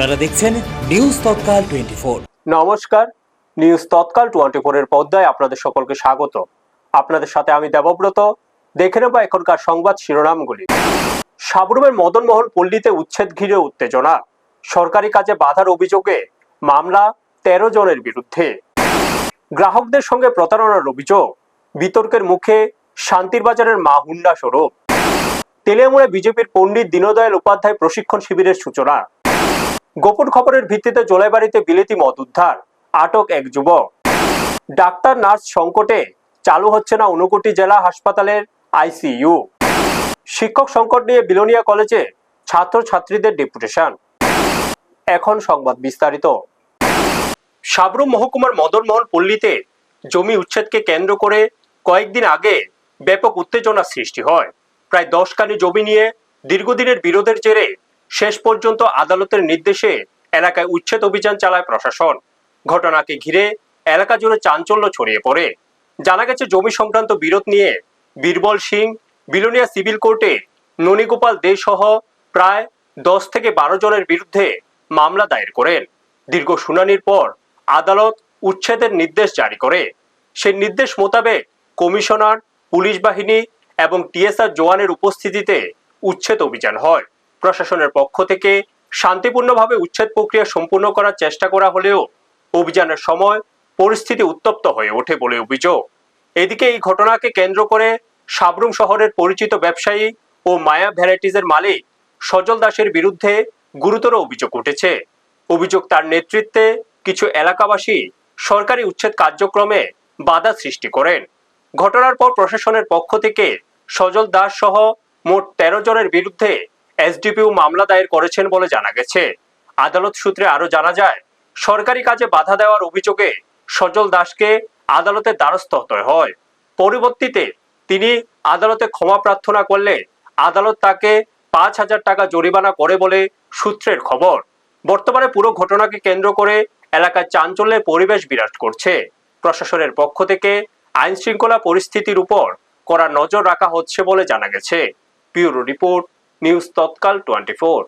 আপনারা দেখছেন নিউজ তৎকাল 24। নমস্কার, নিউজ তৎকাল 24 এর পর্দায় আপনাদের সকলকে স্বাগত। আপনাদের সাথে আমি দেবব্রত। দেখে নেব এখনকার সংবাদ শিরোনামগুলি। সাবরুমের মদনমোহন পল্লীতে উচ্ছেদ ঘিরে উত্তেজনা, সরকারি কাজে বাধার অভিযোগে মামলা 13 জনের বিরুদ্ধে। গ্রাহকদের সঙ্গে প্রতারণার অভিযোগ, বিতর্কের মুখে শান্তির বাজারের মা হুন্ডা শোরুম। তেলিয়ামুড়ে বিজেপির পণ্ডিত দীনদয়াল উপাধ্যায় প্রশিক্ষণ শিবিরের সূচনা। গোপন খবরের ভিত্তিতে জোলাইবাড়িতে বিলেতি মদ উদ্ধার, আটক এক যুবক। ডাক্তার নার্স সংকটে চালু হচ্ছে না ঊনকোটি জেলা হাসপাতালের আইসিইউ। শিক্ষক সংকট নিয়ে বিলোনিয়া কলেজে ছাত্রছাত্রীদের ডেপুটেশন। এখন সংবাদ বিস্তারিত। সাবরুম মহকুমার মদনমোহন পল্লীতে জমি উচ্ছেদকে কেন্দ্র করে কয়েকদিন আগে ব্যাপক উত্তেজনা সৃষ্টি হয়। প্রায় 10 কানি জমি নিয়ে দীর্ঘদিনের বিরোধের জেরে শেষ পর্যন্ত আদালতের নির্দেশে এলাকায় উচ্ছেদ অভিযান চালায় প্রশাসন। ঘটনাকে ঘিরে এলাকা জুড়ে চাঞ্চল্য ছড়িয়ে পড়ে। জানা গেছে, জমি সংক্রান্ত বিরোধ নিয়ে বীরবল সিং বিলোনিয়া সিভিল কোর্টে ননীগোপাল দে সহ প্রায় 10 থেকে 12 জনের বিরুদ্ধে মামলা দায়ের করেন। দীর্ঘ শুনানির পর আদালত উচ্ছেদের নির্দেশ জারি করে। সেই নির্দেশ মোতাবেক কমিশনার, পুলিশ বাহিনী এবং টিএসআর জওয়ানের উপস্থিতিতে উচ্ছেদ অভিযান হয়। প্রশাসনের পক্ষ থেকে শান্তিপূর্ণভাবে উচ্ছেদ প্রক্রিয়া সম্পূর্ণ করার চেষ্টা করা হলেও অভিযানের সময় পরিস্থিতি উত্তপ্ত হয়ে ওঠে বলে অভিযোগ। এদিকে এই ঘটনাকে কেন্দ্র করে সাবরুম শহরের পরিচিত ব্যবসায়ী ও মায়া ভ্যারাইটিজের মালিক সজল দাসের বিরুদ্ধে গুরুতর অভিযোগ উঠেছে। অভিযোগ, তার নেতৃত্বে কিছু এলাকাবাসী সরকারি উচ্ছেদ কার্যক্রমে বাধা সৃষ্টি করেন। ঘটনার পর প্রশাসনের পক্ষ থেকে সজল দাস সহ মোট 13 জনের বিরুদ্ধে এসডিপিও মামলা দায়ের করেছেন বলে জানা গেছে। আদালত সূত্রে আরো জানা যায়, সরকারি কাজে বাধা দেওয়ার অভিযোগে সজল দাসকে আদালতে দ্বারস্থ হতে হয়। পরবর্তীতে তিনি আদালতে ক্ষমা প্রার্থনা করলে আদালত তাকে 5,000 টাকা জরিমানা করে বলে সূত্রের খবর। বর্তমানে পুরো ঘটনাকে কেন্দ্র করে এলাকায় চাঞ্চল্যের পরিবেশ বিরাজ করছে। প্রশাসনের পক্ষ থেকে আইন শৃঙ্খলা পরিস্থিতির উপর কড়া নজর রাখা হচ্ছে বলে জানা গেছে। ব্যুরো রিপোর্ট, নিউজ তৎকাল 24।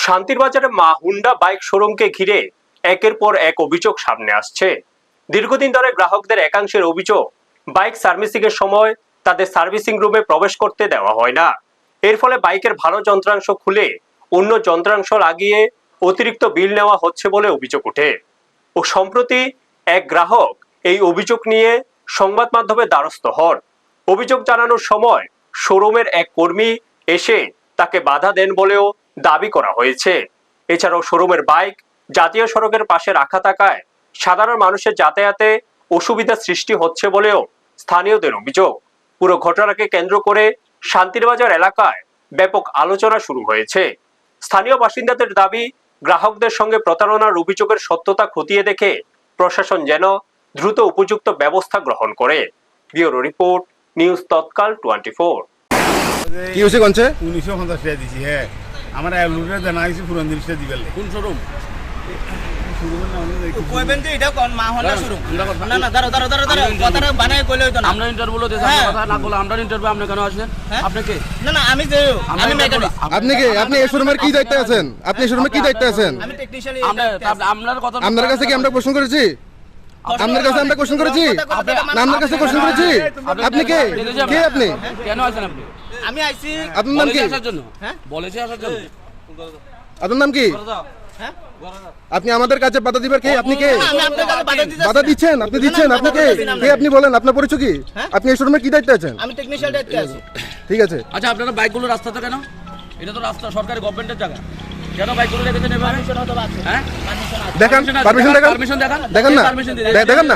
শান্তির বাজারে মা হুন্ডা বাইক শোরুমকে ঘিরে একের পর এক অভিযোগ সামনে আসছে। দীর্ঘদিন ধরে গ্রাহকদের একাংশের অভিযোগ, বাইক সার্ভিসিং এর সময় তাদের সার্ভিসিং রুমে প্রবেশ করতে দেওয়া হয় না। এর ফলে বাইকের ভালো যন্ত্রাংশ খুলে অন্য যন্ত্রাংশ লাগিয়ে অতিরিক্ত বিল নেওয়া হচ্ছে বলে অভিযোগ ওঠে। ও সম্প্রতি এক গ্রাহক এই অভিযোগ নিয়ে সংবাদ মাধ্যমে দ্বারস্থ হন। অভিযোগ জানানোর সময় শোরুমের এক কর্মী এসে তাকে বাধা দেন বলেও দাবি করা হয়েছে। এছাড়াও শোরুমের বাইক জাতীয় সড়কের পাশে রাখা থাকায় সাধারণ মানুষের যাতায়াতে অসুবিধা সৃষ্টি হচ্ছে বলেও স্থানীয়দের অভিযোগ। পুরো ঘটনাকে কেন্দ্র করে শান্তির বাজার এলাকায় ব্যাপক আলোচনা শুরু হয়েছে। স্থানীয় বাসিন্দাদের দাবি, গ্রাহকদের সঙ্গে প্রতারণার অভিযোগের সত্যতা খতিয়ে দেখে প্রশাসন যেন দ্রুত উপযুক্ত ব্যবস্থা গ্রহণ করে। ব্যুরো রিপোর্ট, নিউজ তৎকাল 24। কি হয়েছে কোনছে 1950 টাকা দিছি। হ্যাঁ, আমার লুটের জানা হয়েছে পুরান জিনিসটা দিবেন। কোন শোরুম? কইবেন যে এটা কোন মা হন্ডা শোরুম? না না, দাঁড়াও দাঁড়াও দাঁড়াও দাঁড়াও, কথাটা বানায় কইলেই তো না। আমরা ইন্টারভিউ লতে যাই, কথা না বলে আমরা ইন্টারভিউ আপনি কেন আসলেন? আপনি কে? না না, আমি মেকানিক। আপনি কে? আপনি এই শোরুমের কি দায়িত্বে আছেন? আপনি এই শোরুমে কি দায়িত্বে আছেন? আমি টেকনিশিয়ান। আপনার কথা আপনার কাছে কি আমরা প্রশ্ন করেছি? আপনার কাছে আমরা কোশ্চেন করেছি? না, আপনার কাছে কোশ্চেন করেছি? আপনি কে? কে আপনি? কেন আছেন আপনি? আমি আইছি আপনার নাম কি? আসার জন্য। হ্যাঁ, বলেছি আসার জন্য। আপনার নাম কি? হ্যাঁ, আপনি আমাদের কাছে বাধা দিবেন কে? আপনি কে? আমি আপনার কাছে বাধা দিতেছি। বাধা দিচ্ছেন? আপনি দিচ্ছেন? আপনি কে? কে আপনি বলেন, আপনার পরিচয় কি? আপনি এই শোরুমে কি দায়িত্বে আছেন? আমি টেকনিশিয়ান দায়িত্বে আছি। ঠিক আছে। আচ্ছা, আপনারা বাইকগুলো রাস্তাতে কেন? এটা তো রাস্তা, সরকারি গভর্নমেন্টের জায়গা। কেন বাইকগুলো রেখেছেন এভাবে? পারমিশন হতে আছে। হ্যাঁ, পারমিশন আছে। দেখান, পারমিশন দেখান। পারমিশন দেখান। দেখেন না, পারমিশন দিয়েছে? দেখেন না,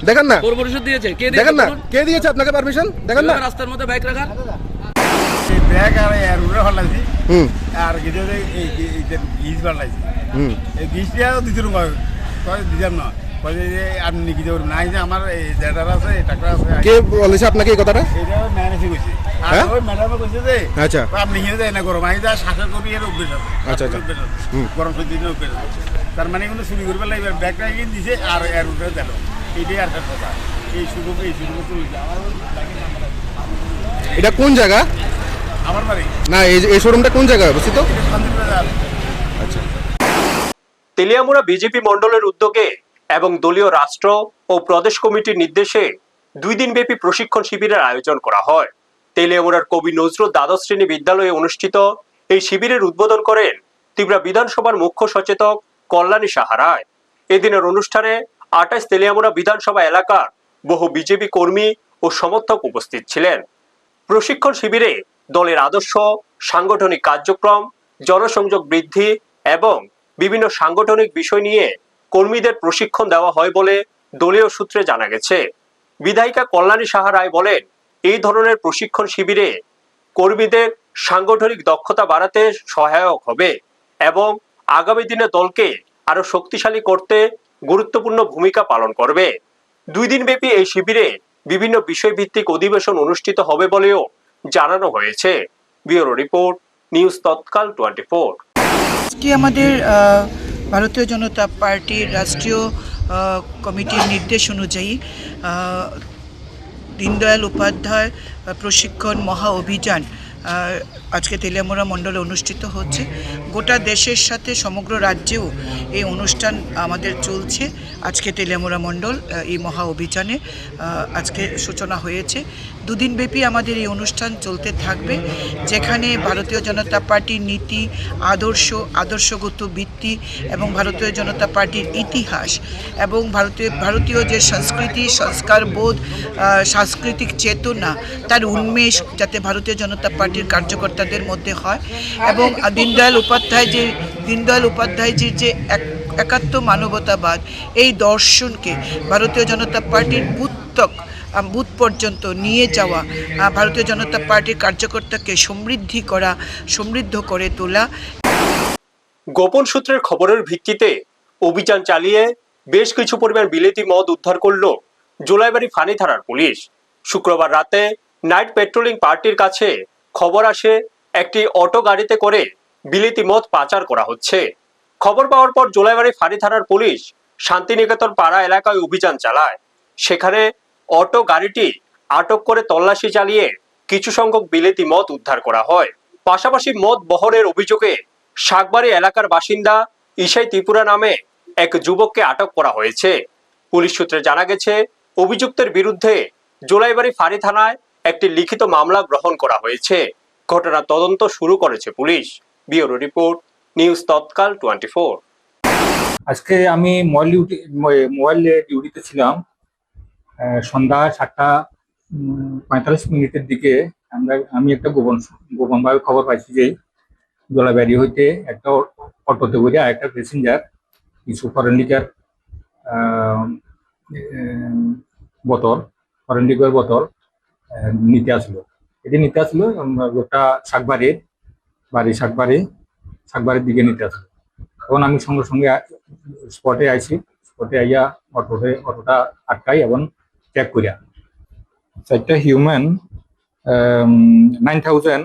দেখেন না, পৌর পরিষদ দিয়েছে। কে দিয়েছে? দেখেন না, কে দিয়েছে আপনাকে পারমিশন? দেখেন না। রাস্তার মধ্যে বাইক রাখার। এই ব্যাগ আর এর উড়ে হলাইছি। হুম আর গিয়ে এই গিজ বাড়াইছি। হুম এই গিজটাও দিছিল কয় দিলাম না। কয় যে আপনি কি দেবেন নাই, যে আমার এই জেডার আছে, টাকা আছে। কে বলেছে আপনাকে এই কথাটা? এটা ম্যানেজে কইছে। আর হ্যাঁ? ওই ম্যাডামে কইছে যে আচ্ছা, আপনি হিয়ে দেয় না গরম আই যা শাসন করি এর অভ্যেস আছে। আচ্ছা, আচ্ছা। অভ্যেস আছে। হুম। গরম দিনের অভ্যেস আছে। তার মানে কোনো চুরি করবে না। এবার ব্যাগটা গিয়ে দিছে আর এর উঠে দিল। এইটাই আর কথা। এই শুধু চলছে আমার এটা কোন জায়গা? আমার বাড়ি না, এই শোরুমটা কোন জায়গায় অবস্থিত? শান্তির বাজার। আচ্ছা। তেলিয়ামুড়া বিজেপি মণ্ডলের উদ্যোগে এবং দলীয় রাষ্ট্র ও প্রদেশ কমিটির নির্দেশে 2 দিন ব্যাপী প্রশিক্ষণ শিবিরের আয়োজন করা হয়। তেলিয়ামুড়ার কবি নজরুল দ্বাদশ শ্রেণী বিদ্যালয়ে অনুষ্ঠিত এই শিবিরের উদ্বোধন করেন ত্রিপুরা বিধানসভার মুখ্য সচেতক কল্যাণী সাহা রায়। এদিনের অনুষ্ঠানে 28 তেলিয়ামুড়া বিধানসভা এলাকার বহু বিজেপি কর্মী ও সমর্থক উপস্থিত ছিলেন। প্রশিক্ষণ শিবিরে দলের আদর্শ, সাংগঠনিক কার্যক্রম, জনসংযোগ বৃদ্ধি এবং বিভিন্ন সাংগঠনিক বিষয় নিয়ে কর্মীদের প্রশিক্ষণ দেওয়া হয় বলে দলীয় সূত্রে জানা গেছে। বিধায়িকা কল্যাণী সাহা রায় বলেন, এই ধরনের প্রশিক্ষণ শিবিরে কর্মীদের সাংগঠনিক দক্ষতা বাড়াতে সহায়ক হবে এবং আগামী দিনে দলকে আরো শক্তিশালী করতে গুরুত্বপূর্ণ ভূমিকা পালন করবে। 2 দিন ব্যাপী এই শিবিরে বিভিন্ন বিষয়ভিত্তিক অধিবেশন অনুষ্ঠিত হবে বলেও জানানো হয়েছে। ব্যুরো রিপোর্ট, নিউজ তৎকাল 24। আজকে আমাদের ভারতীয় জনতা পার্টির রাষ্ট্রীয় কমিটির নির্দেশ অনুযায়ী দীনদয়াল উপাধ্যায় প্রশিক্ষণ মহা অভিযান আজকে তেলিয়ামুড়া মণ্ডলে অনুষ্ঠিত হচ্ছে। গোটা দেশের সাথে সমগ্র রাজ্যেও এই অনুষ্ঠান আমাদের চলছে। আজকে তেলিয়ামুড়া মণ্ডল এই মহা অভিযানে আজকে সূচনা হয়েছে। 2 দিন ব্যাপী আমাদের এই অনুষ্ঠান চলতে থাকবে, যেখানে ভারতীয় জনতা পার্টির নীতি, আদর্শগত ভিত্তি এবং ভারতীয় জনতা পার্টির ইতিহাস এবং ভারতীয় যে সংস্কৃতি, সংস্কার বোধ, সাংস্কৃতিক চেতনা, তার উন্মেষ যাতে ভারতীয় জনতা পার্টির কার্যকর্তাদের মধ্যে হয় এবং দীনদয়াল উপাধ্যায়জির যে একাত্ম মানবতাবাদ, এই দর্শনকে ভারতীয় জনতা পার্টির বুথ পর্যন্ত নিয়ে যাওয়া, ভারতীয় জনতা পার্টির কার্যকর্তাকে সমৃদ্ধ করে তোলা। গোপন সূত্রের খবরের ভিত্তিতে অভিযান চালিয়ে বেশ কিছু পরিমাণ বিলেতি মদ উদ্ধার করল জোলাইবাড়ি ফানি থানার পুলিশ। শুক্রবার রাতে নাইট পেট্রোলিং পার্টির কাছে খবর আসে একটি অটো গাড়িতে করে বিলেতি মদ পাচার করা হচ্ছে। খবর পাওয়ার পর জোলাইবাড়ি ফানি থানার পুলিশ শান্তিনিকেতন পাড়া এলাকায় অভিযান চালায়। সেখানে অটো গাড়িটি আটক করে তল্লাশি চালিয়ে কিছু সংখ্যক বিলেতি মদ উদ্ধার করা হয়। পাশাপাশি মদ বহরের অভিযোগে শাকবাড়ি এলাকার বাসিন্দা ইসাই ত্রিপুরা নামে এক যুবককে আটক করা হয়েছে। পুলিশ সূত্রে জানা গেছে, অভিযুক্তের বিরুদ্ধে জোলাইবাড়ি ফাঁড়ি থানায় একটি লিখিত মামলা গ্রহণ করা হয়েছে। ঘটনা তদন্ত শুরু করেছে পুলিশ। ব্যুরো রিপোর্ট, নিউজ তৎকাল 24। আজকে আমি মোবাইল ডিউটিতে ছিলাম। সন্ধ্যা 7:45 দিকে আমি একটা গোপনভাবে খবর পাইছি যে জোলাইবাড়ি হইতে একটা অটোতে করে একটা প্যাসেঞ্জার কিছু ফরেন লিকার বোতল নিতে আসলো। লোকটা শাকবাড়ির দিকে নিতে আসলো। তখন আমি সঙ্গে সঙ্গে স্পটে আইয়া অটোটা আটকাই এবং চেক করিয়া 4টা হিউম্যান 9000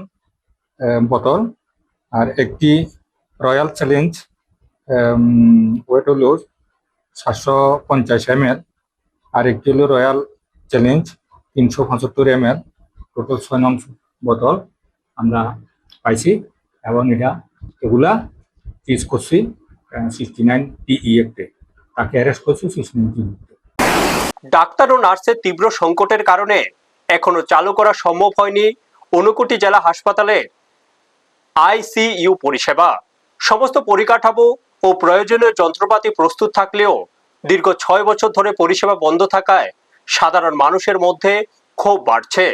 বোতল আর একটি রয়্যাল চ্যালেঞ্জ ওয়েট হলো 750 ml আর একটি হলো রয়্যাল চ্যালেঞ্জ 375 ml, টোটাল 6 নং বোতল আমরা পাইছি এবং এগুলা সিজ করছি 69 TE অ্যাক্টে। তাকে অ্যারেস্ট করছি 69 TE। ডাক্তার ও নার্সের তীব্র সংকটের কারণে এখনো চালু করা সম্ভব হয়নি ঊনকোটি জেলা হাসপাতালের ICU পরিষেবা। সমস্ত পরিকাঠামো ও প্রয়োজনীয় যন্ত্রপাতি প্রস্তুত থাকলেও দীর্ঘ 6 বছর ধরে পরিষেবা বন্ধ থাকায় সাধারণ মানুষের মধ্যে ক্ষোভ বাড়ছে।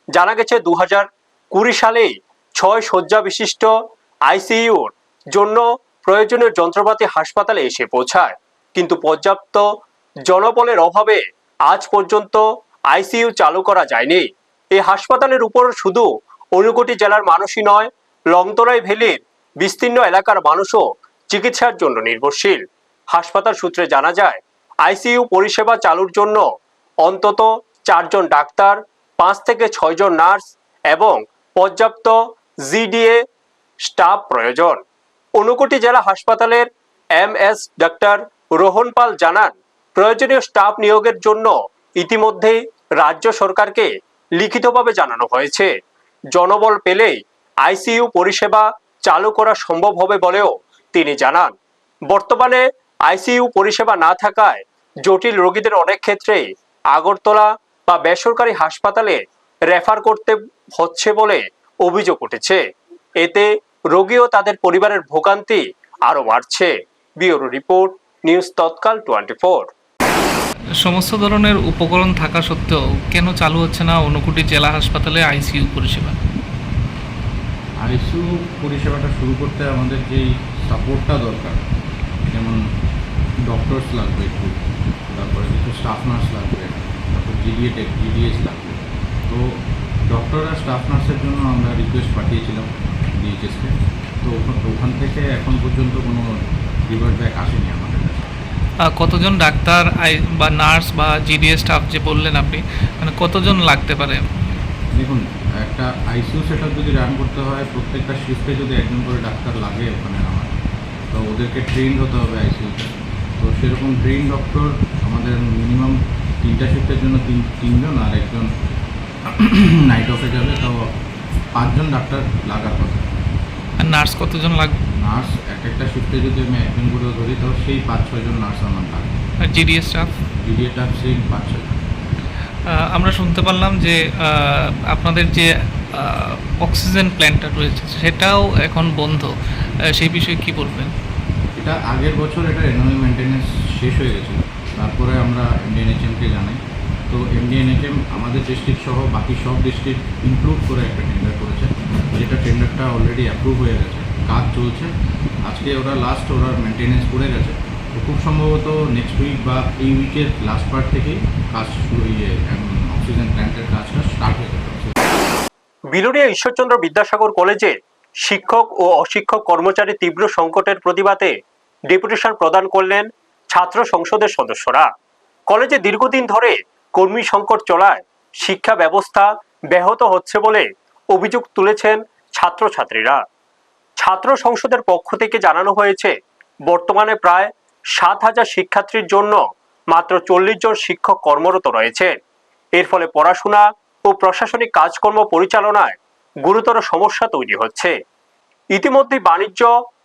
জানা গেছে 2020 সালেই 6 শয্যা বিশিষ্ট ICUর জন্য প্রয়োজনীয় যন্ত্রপাতি হাসপাতালে এসে পৌঁছায়, কিন্তু পর্যাপ্ত জনবলের অভাবে আজ পর্যন্ত ICU চালু করা যায়নি। এই হাসপাতালের উপর শুধু ঊনকোটি জেলার মানুষই নয়, লংতরাই ভ্যালির বিস্তীর্ণ এলাকার মানুষও চিকিৎসার জন্য নির্ভরশীল। হাসপাতাল সূত্রে জানা যায়, ICU পরিষেবা চালুর জন্য অন্তত 4 জন ডাক্তার, 5 থেকে 6 জন নার্স এবং পর্যাপ্ত GDA স্টাফ প্রয়োজন। ঊনকোটি জেলা হাসপাতালের MS ডাক্তার রোহন পাল জানান, প্রয়োজনীয় স্টাফ নিয়োগের জন্য ইতিমধ্যেই রাজ্য সরকারকে লিখিতভাবে জানানো হয়েছে। জনবল পেলেই ICU পরিষেবা চালু করা সম্ভব হবে বলেও তিনি জানান। বর্তমানে আইসিইউ পরিষেবা না থাকায় জটিল রোগীদের অনেক ক্ষেত্রেই আগরতলা বা বেসরকারি হাসপাতালে রেফার করতে হচ্ছে বলে অভিযোগ উঠেছে। এতে রোগী ও তাদের পরিবারের ভোগান্তি আরো বাড়ছে। ব্যুরো রিপোর্ট, নিউজ তৎকাল 24। সমস্ত ধরনের উপকরণ থাকা সত্ত্বেও কেন চালু হচ্ছে না ঊনকোটি জেলা হাসপাতালে আইসিইউ পরিষেবা? আইসিইউ পরিষেবাটা শুরু করতে আমাদের যেই সাপোর্টটা দরকার, যেমন ডক্টরস লাগবে একটু, তারপরে কিছু স্টাফ নার্স লাগবে, তারপর জিডিএস লাগবে। তো ডক্টর আর স্টাফ নার্সের জন্য আমরা রিকোয়েস্ট পাঠিয়েছিলাম ডিএইচএসকে। তো ওখান থেকে এখন পর্যন্ত কোনো রিভার্ট ব্যাক আসেনি আমাদের কাছে। কতজন ডাক্তার বা নার্স বা জিডিএস স্টাফ যে বললেন আপনি, মানে কতজন লাগতে পারে? দেখুন, একটা আইসিইউ সেটআপ যদি রান করতে হয়, প্রত্যেকটা শিফটে যদি একজন করে ডাক্তার লাগে ওখানে আমার, তো ওদেরকে ট্রেন্ড হতে হবে আইসিইউতে। তো সেরকম ট্রেন ডক্টর আমাদের মিনিমাম 3টা শিফটের জন্য তিনজন, আর একজন নাইট অফে যাবে। তো 5জন ডাক্তার লাগার কথা। আর নার্স কতজন লাগবে? নার্স একটা শিফটে যদি আমি একজন করে ধরি, তো সেই 5-6 জন নার্স আমার লাগবে। আর জিডিএস স্টাফ? জিডিএস স্টাফ সেই 5-6 জন। আমরা শুনতে পারলাম যে আপনাদের যে অক্সিজেন প্ল্যান্টটা রয়েছে সেটাও এখন বন্ধ, সেই বিষয়ে কি বলবেন? এটা আগের বছর এটা রেনোভেশন মেনটেন্যান্স শেষ হয়ে গেছিলো, তারপরে আমরা এমডিএনএচএমকে জানাই। তো এমডিএনএচএম আমাদের ডিস্ট্রিক্ট সহ বাকি সব ডিস্ট্রিক্ট ইনক্লুড করে একটা টেন্ডার করেছে, যেটা টেন্ডারটা অলরেডি অ্যাপ্রুভ হয়ে গেছে, কাজ চলছে। আজকে ওরা মেনটেন্যান্স করে গেছে। তো খুব সম্ভবত নেক্সট উইক বা এই উইকের লাস্ট পার্ট থেকেই কাজ শুরু হয়ে অক্সিজেন প্ল্যান্টের কাজটা স্টার্ট হয়ে যাবে। বিলোনিয়া ঈশ্বরচন্দ্র বিদ্যাসাগর কলেজে শিক্ষক ও অশিক্ষক কর্মচারী তীব্র সংকটের প্রতিবাদে ডেপুটেশন প্রদান করলেন ছাত্র সংসদের সদস্যরা। কলেজে দীর্ঘদিন ধরে কর্মী সংকট চলায় শিক্ষা ব্যবস্থা ব্যাহত হচ্ছে বলে অভিযোগ তুলেছেন ছাত্রছাত্রীরা। ছাত্র সংসদের পক্ষ থেকে জানানো হয়েছে, বর্তমানে প্রায় 7,000 শিক্ষার্থীর জন্য মাত্র 40 জন শিক্ষক কর্মরত রয়েছে। এর ফলে পড়াশোনা ও প্রশাসনিক কাজকর্ম পরিচালনায় গুরুতর সমস্যা তৈরি হচ্ছে। ইতিমধ্যে বাণিজ্য,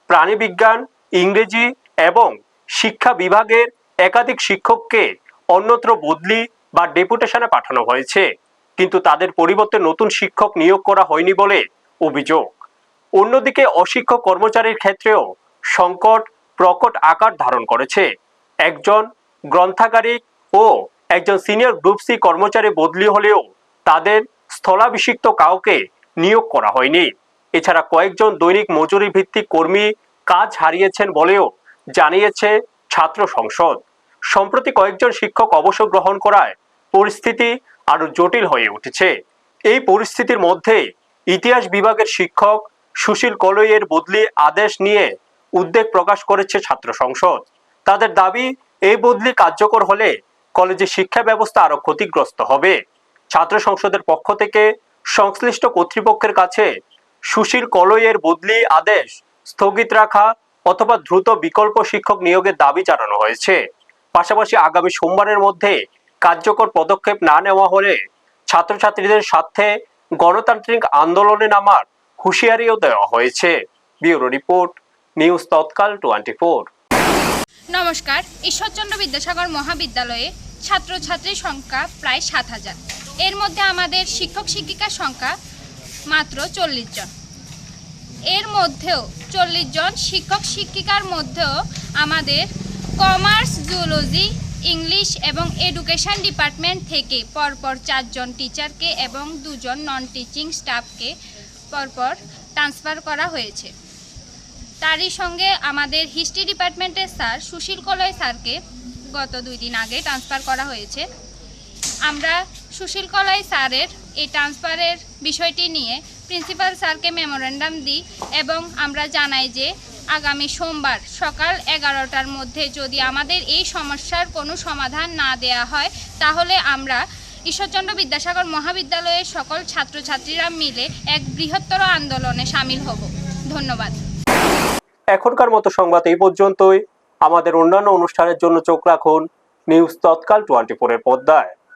প্রাণীবিজ্ঞান, ইংরেজি এবং শিক্ষা বিভাগের একাধিক শিক্ষককে অন্যত্র বদলি বা ডেপুটেশনে পাঠানো হয়েছে, কিন্তু তাদের পরিবর্তে নতুন শিক্ষক নিয়োগ করা হয়নি বলে অভিযোগ। অন্যদিকে অশিক্ষক কর্মচারীর ক্ষেত্রেও সংকট প্রকট আকার ধারণ করেছে। একজন গ্রন্থাগারিক ও একজন সিনিয়র গ্রুপ সি কর্মচারী বদলি হলেও তাদের স্থলাভিষিক্ত কাউকে নিয়োগ করা হয়নি। এছাড়া কয়েকজন দৈনিক মজুরি ভিত্তিক কর্মী কাজ হারিয়েছেন বলেও জানিয়েছে ছাত্র সংসদ। সম্প্রতি কয়েকজন শিক্ষক অবসর গ্রহণ করায় পরিস্থিতি আরো জটিল হয়ে উঠেছে। এই পরিস্থিতির মধ্যে ইতিহাস বিভাগের শিক্ষক সুশীল কলইয়ের বদলি আদেশ নিয়ে উদ্বেগ প্রকাশ করেছে ছাত্র সংসদ। তাদের দাবি, এই বদলি কার্যকর হলে কলেজের শিক্ষা ব্যবস্থা আরো ক্ষতিগ্রস্ত হবে। ছাত্র সংসদের পক্ষ থেকে সংশ্লিষ্ট কর্তৃপক্ষের কাছে সুশীল কলইয়ের বদলি আদেশ স্থগিত রাখা অথবা দ্রুত বিকল্প শিক্ষক নিয়োগের দাবি জানানো হয়েছে। পাশাপাশি আগামী সোমবারের মধ্যে কার্যকর পদক্ষেপ না নেওয়া হলে ছাত্রছাত্রীদের স্বার্থে গণতান্ত্রিক আন্দোলনে নামার হুঁশিয়ারিও দেওয়া হয়েছে। ব্যুরো রিপোর্ট, নিউজ তৎকাল 24। নমস্কার। ঈশ্বরচন্দ্র বিদ্যাসাগর মহাবিদ্যালয়ে ছাত্রছাত্রীর সংখ্যা প্রায় 7,000। এর মধ্যে আমাদের শিক্ষক শিক্ষিকার সংখ্যা মাত্র 40 জন। এর মধ্যেও 40 জন শিক্ষক শিক্ষিকার মধ্যেও আমাদের কমার্স, জুলজি, ইংলিশ এবং এডুকেশন ডিপার্টমেন্ট থেকে পরপর 4 জন টিচারকে এবং 2 জন নন টিচিং স্টাফকে পরপর ট্রান্সফার করা হয়েছে। তারই সঙ্গে আমাদের হিস্ট্রি ডিপার্টমেন্টের স্যার সুশীল কলই স্যারকে গত 2 দিন আগে ট্রান্সফার করা হয়েছে। আমরা সুশীল কলই স্যারের এই ট্রান্সফারের বিষয়টি নিয়ে প্রিন্সিপাল স্যারকে মেমোরেন্ডাম দিই এবং আমরা জানাই যে আগামী সোমবার সকাল 11টার মধ্যে যদি আমাদের এই সমস্যার কোনো সমাধান না দেয়া হয়, তাহলে আমরা ঈশ্বরচন্দ্র বিদ্যাসাগর মহাবিদ্যালয়ের সকল ছাত্রছাত্রীরা মিলে এক বৃহত্তর আন্দোলনে সামিল হব। ধন্যবাদ। এখনকার মতো সংবাদ এই পর্যন্তই। আমাদের অন্যান্য অনুষ্ঠানের জন্য চোখ রাখুন নিউজ তৎকাল 24 এর পর্দায়।